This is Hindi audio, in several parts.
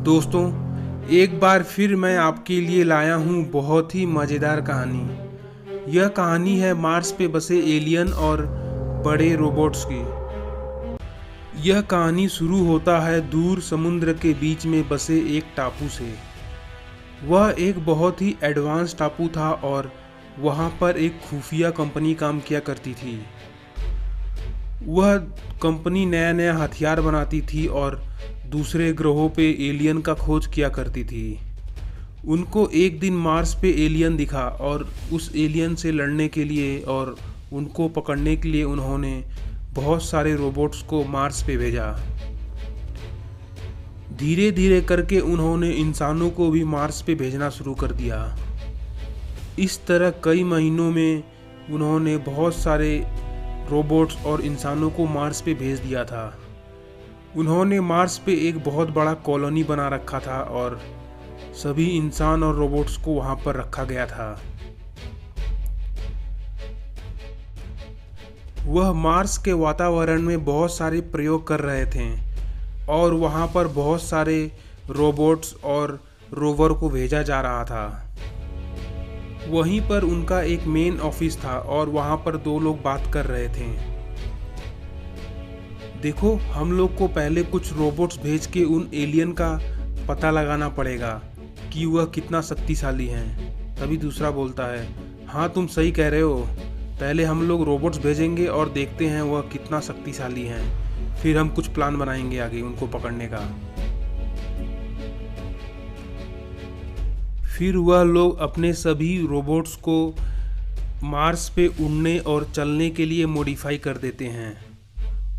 दोस्तों, एक बार फिर मैं आपके लिए लाया हूँ बहुत ही मज़ेदार कहानी। यह कहानी है मार्स पे बसे एलियन और बड़े रोबोट्स की। यह कहानी शुरू होता है दूर समुद्र के बीच में बसे एक टापू से। वह एक बहुत ही एडवांस टापू था और वहाँ पर एक खुफिया कंपनी काम किया करती थी। वह कंपनी नया नया हथियार बनाती थी और दूसरे ग्रहों पे एलियन का खोज किया करती थी। उनको एक दिन मार्स पे एलियन दिखा और उस एलियन से लड़ने के लिए और उनको पकड़ने के लिए उन्होंने बहुत सारे रोबोट्स को मार्स पे भेजा। धीरे धीरे करके उन्होंने इंसानों को भी मार्स पे भेजना शुरू कर दिया। इस तरह कई महीनों में उन्होंने बहुत सारे रोबोट्स और इंसानों को मार्स पे भेज दिया था। उन्होंने मार्स पे एक बहुत बड़ा कॉलोनी बना रखा था और सभी इंसान और रोबोट्स को वहां पर रखा गया था। वह मार्स के वातावरण में बहुत सारे प्रयोग कर रहे थे और वहां पर बहुत सारे रोबोट्स और रोवर को भेजा जा रहा था। वहीं पर उनका एक मेन ऑफिस था और वहां पर दो लोग बात कर रहे थे। देखो, हम लोग को पहले कुछ रोबोट्स भेज के उन एलियन का पता लगाना पड़ेगा कि वह कितना शक्तिशाली हैं। तभी दूसरा बोलता है, हाँ तुम सही कह रहे हो, पहले हम लोग रोबोट्स भेजेंगे और देखते हैं वह कितना शक्तिशाली हैं, फिर हम कुछ प्लान बनाएंगे आगे उनको पकड़ने का। फिर वह लोग अपने सभी रोबोट्स को मार्स पे उड़ने और चलने के लिए मॉडिफाई कर देते हैं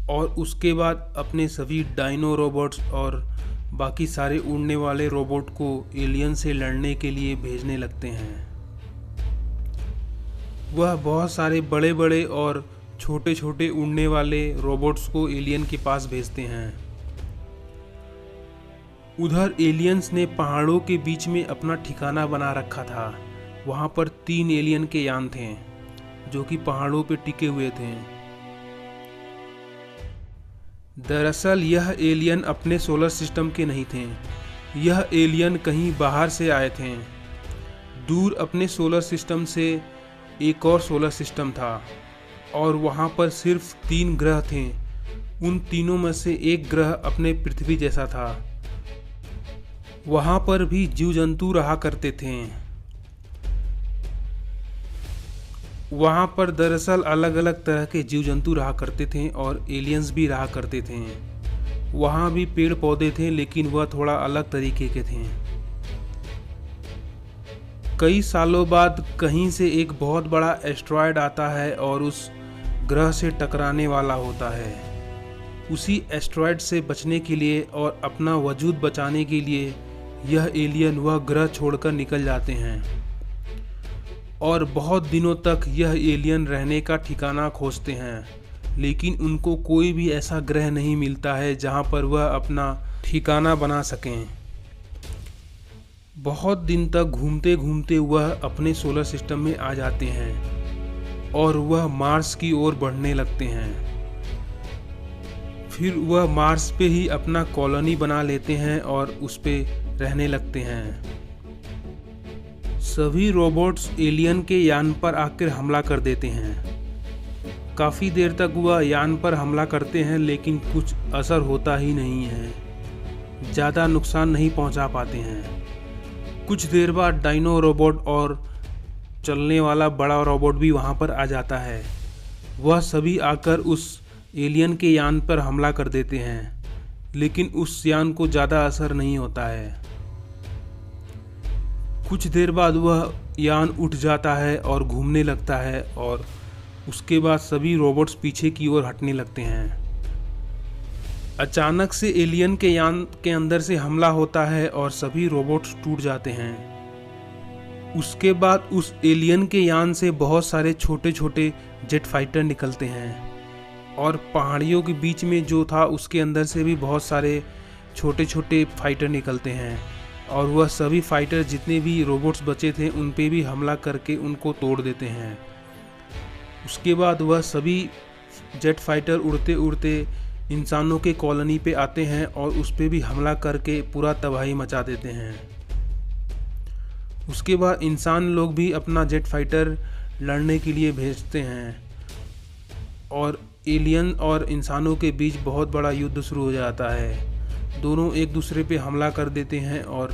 और उसके बाद अपने सभी डायनो रोबोट्स और बाकी सारे उड़ने वाले रोबोट को एलियन से लड़ने के लिए भेजने लगते हैं। वह बहुत सारे बड़े बड़े और छोटे छोटे उड़ने वाले रोबोट्स को एलियन के पास भेजते हैं। उधर एलियंस ने पहाड़ों के बीच में अपना ठिकाना बना रखा था। वहाँ पर 3 एलियन के यान थे जो कि पहाड़ों पे टिके हुए थे। दरअसल यह एलियन अपने सोलर सिस्टम के नहीं थे। यह एलियन कहीं बाहर से आए थे। दूर अपने सोलर सिस्टम से एक और सोलर सिस्टम था और वहाँ पर सिर्फ 3 ग्रह थे। उन तीनों में से एक ग्रह अपने पृथ्वी जैसा था। वहाँ पर भी जीव जंतु रहा करते थे। वहाँ पर दरअसल अलग अलग तरह के जीव जंतु रहा करते थे और एलियंस भी रहा करते थे। वहाँ भी पेड़ पौधे थे, लेकिन वह थोड़ा अलग तरीके के थे। कई सालों बाद कहीं से एक बहुत बड़ा एस्टेरॉयड आता है और उस ग्रह से टकराने वाला होता है। उसी एस्टेरॉयड से बचने के लिए और अपना वजूद बचाने के लिए यह एलियन वह ग्रह छोड़कर निकल जाते हैं और बहुत दिनों तक यह एलियन रहने का ठिकाना खोजते हैं, लेकिन उनको कोई भी ऐसा ग्रह नहीं मिलता है जहां पर वह अपना ठिकाना बना सकें। बहुत दिन तक घूमते घूमते वह अपने सोलर सिस्टम में आ जाते हैं और वह मार्स की ओर बढ़ने लगते हैं। फिर वह मार्स पे ही अपना कॉलोनी बना लेते हैं और उस पे रहने लगते हैं। सभी रोबोट्स एलियन के यान पर आकर हमला कर देते हैं। काफ़ी देर तक वह यान पर हमला करते हैं, लेकिन कुछ असर होता ही नहीं है। ज़्यादा नुकसान नहीं पहुंचा पाते हैं। कुछ देर बाद डायनो रोबोट और चलने वाला बड़ा रोबोट भी वहां पर आ जाता है। वह सभी आकर उस एलियन के यान पर हमला कर देते हैं, लेकिन उस यान को ज़्यादा असर नहीं होता है। कुछ देर बाद वह यान उठ जाता है और घूमने लगता है और उसके बाद सभी रोबोट्स पीछे की ओर हटने लगते हैं। अचानक से एलियन के यान के अंदर से हमला होता है और सभी रोबोट्स टूट जाते हैं। उसके बाद उस एलियन के यान से बहुत सारे छोटे छोटे जेट फाइटर निकलते हैं और पहाड़ियों के बीच में जो था उसके अंदर से भी बहुत सारे छोटे छोटे फाइटर निकलते हैं और वह सभी फाइटर जितने भी रोबोट्स बचे थे उन पे भी हमला करके उनको तोड़ देते हैं। उसके बाद वह सभी जेट फाइटर उड़ते उड़ते इंसानों के कॉलोनी पे आते हैं और उस पे भी हमला करके पूरा तबाही मचा देते हैं। उसके बाद इंसान लोग भी अपना जेट फाइटर लड़ने के लिए भेजते हैं और एलियन और इंसानों के बीच बहुत बड़ा युद्ध शुरू हो जाता है। दोनों एक दूसरे पे हमला कर देते हैं और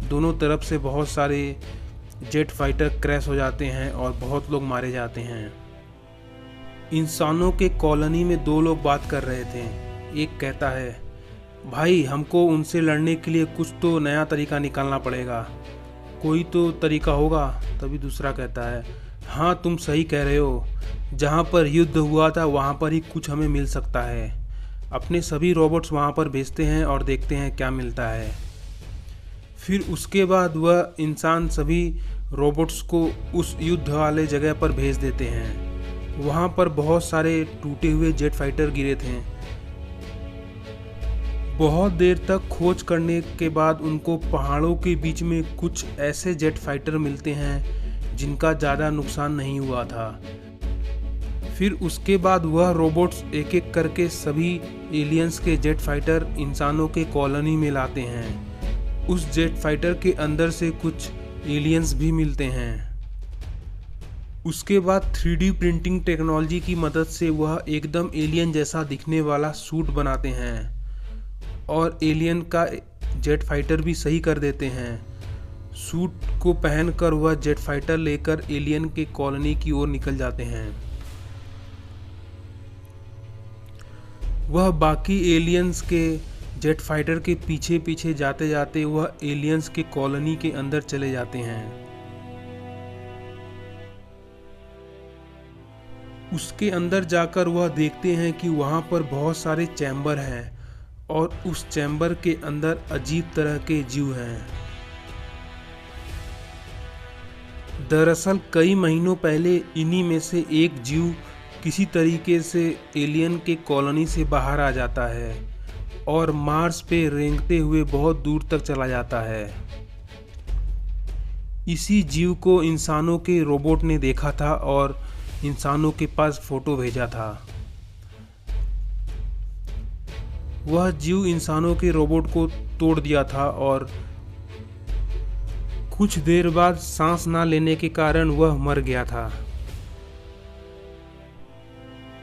दोनों तरफ से बहुत सारे जेट फाइटर क्रैश हो जाते हैं और बहुत लोग मारे जाते हैं। इंसानों के कॉलोनी में दो लोग बात कर रहे थे। एक कहता है, भाई हमको उनसे लड़ने के लिए कुछ तो नया तरीका निकालना पड़ेगा, कोई तो तरीका होगा। तभी दूसरा कहता है, हाँ तुम सही कह रहे हो, जहाँ पर युद्ध हुआ था वहाँ पर ही कुछ हमें मिल सकता है। अपने सभी रोबोट्स वहाँ पर भेजते हैं और देखते हैं क्या मिलता है। फिर उसके बाद वह इंसान सभी रोबोट्स को उस युद्ध वाले जगह पर भेज देते हैं। वहाँ पर बहुत सारे टूटे हुए जेट फाइटर गिरे थे। बहुत देर तक खोज करने के बाद उनको पहाड़ों के बीच में कुछ ऐसे जेट फाइटर मिलते हैं जिनका ज़्यादा नुकसान नहीं हुआ था। फिर उसके बाद वह रोबोट्स एक एक करके सभी एलियंस के जेट फाइटर इंसानों के कॉलोनी में लाते हैं। उस जेट फाइटर के अंदर से कुछ एलियंस भी मिलते हैं। उसके बाद 3D प्रिंटिंग टेक्नोलॉजी की मदद से वह एकदम एलियन जैसा दिखने वाला सूट बनाते हैं और एलियन का जेट फाइटर भी सही कर देते हैं। सूट को पहनकर वह जेट फाइटर लेकर एलियन के कॉलोनी की ओर निकल जाते हैं। वह बाकी एलियंस के जेट फाइटर के पीछे पीछे जाते जाते वह एलियंस के कॉलोनी के अंदर चले जाते हैं। उसके अंदर जाकर वह देखते हैं कि वहाँ पर बहुत सारे चैम्बर हैं और उस चैम्बर के अंदर अजीब तरह के जीव हैं। दरअसल कई महीनों पहले इन्हीं में से एक जीव किसी तरीके से एलियन के कॉलोनी से बाहर आ जाता है और मार्स पे रेंगते हुए बहुत दूर तक चला जाता है। इसी जीव को इंसानों के रोबोट ने देखा था और इंसानों के पास फोटो भेजा था। वह जीव इंसानों के रोबोट को तोड़ दिया था और कुछ देर बाद सांस ना लेने के कारण वह मर गया था।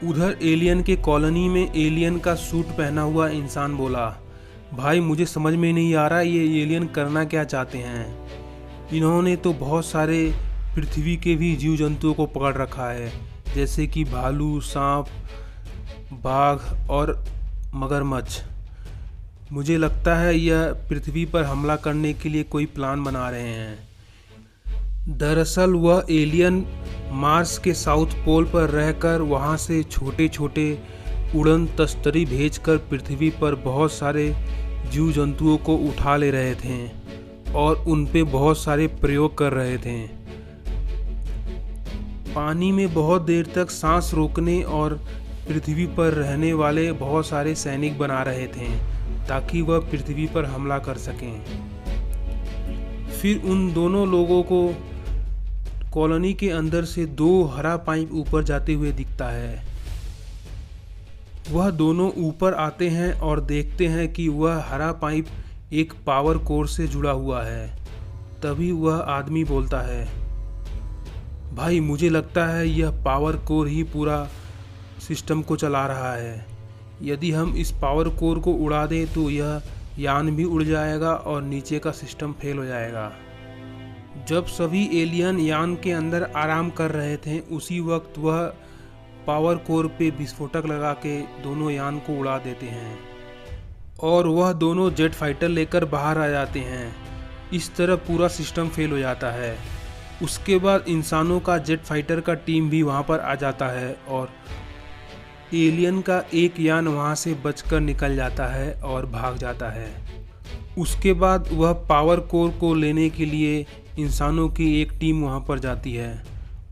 उधर एलियन के कॉलोनी में एलियन का सूट पहना हुआ इंसान बोला, भाई मुझे समझ में नहीं आ रहा ये एलियन करना क्या चाहते हैं। इन्होंने तो बहुत सारे पृथ्वी के भी जीव जंतुओं को पकड़ रखा है, जैसे कि भालू, सांप, बाघ और मगरमच्छ। मुझे लगता है यह पृथ्वी पर हमला करने के लिए कोई प्लान बना रहे हैं। दरअसल वह एलियन मार्स के साउथ पोल पर रहकर वहां से छोटे छोटे उड़न तस्तरी भेजकर पृथ्वी पर बहुत सारे जीव जंतुओं को उठा ले रहे थे और उन पे बहुत सारे प्रयोग कर रहे थे। पानी में बहुत देर तक सांस रोकने और पृथ्वी पर रहने वाले बहुत सारे सैनिक बना रहे थे ताकि वह पृथ्वी पर हमला कर सकें। फिर उन दोनों लोगों को कॉलोनी के अंदर से दो हरा पाइप ऊपर जाते हुए दिखता है। वह दोनों ऊपर आते हैं और देखते हैं कि वह हरा पाइप एक पावर कोर से जुड़ा हुआ है। तभी वह आदमी बोलता है, भाई मुझे लगता है यह पावर कोर ही पूरा सिस्टम को चला रहा है। यदि हम इस पावर कोर को उड़ा दें तो यह यान भी उड़ जाएगा और नीचे का सिस्टम फेल हो जाएगा। जब सभी एलियन यान के अंदर आराम कर रहे थे उसी वक्त वह पावर कोर पे विस्फोटक लगा के दोनों यान को उड़ा देते हैं और वह दोनों जेट फाइटर लेकर बाहर आ जाते हैं। इस तरह पूरा सिस्टम फेल हो जाता है। उसके बाद इंसानों का जेट फाइटर का टीम भी वहाँ पर आ जाता है और एलियन का एक यान वहाँ से बचकर निकल जाता है और भाग जाता है। उसके बाद वह पावर कोर को लेने के लिए इंसानों की एक टीम वहाँ पर जाती है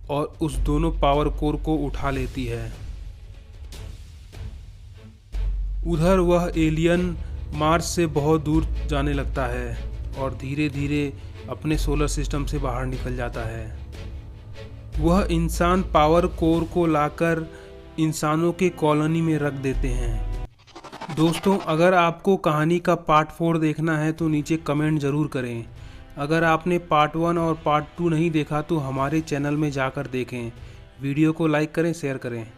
और उस दोनों पावर कोर को उठा लेती है। उधर वह एलियन मार्स से बहुत दूर जाने लगता है और धीरे धीरे अपने सोलर सिस्टम से बाहर निकल जाता है। वह इंसान पावर कोर को लाकर इंसानों के कॉलोनी में रख देते हैं। दोस्तों, अगर आपको कहानी का पार्ट 4 देखना है तो नीचे कमेंट ज़रूर करें। अगर आपने पार्ट 1 और पार्ट 2 नहीं देखा तो हमारे चैनल में जाकर देखें। वीडियो को लाइक करें, शेयर करें।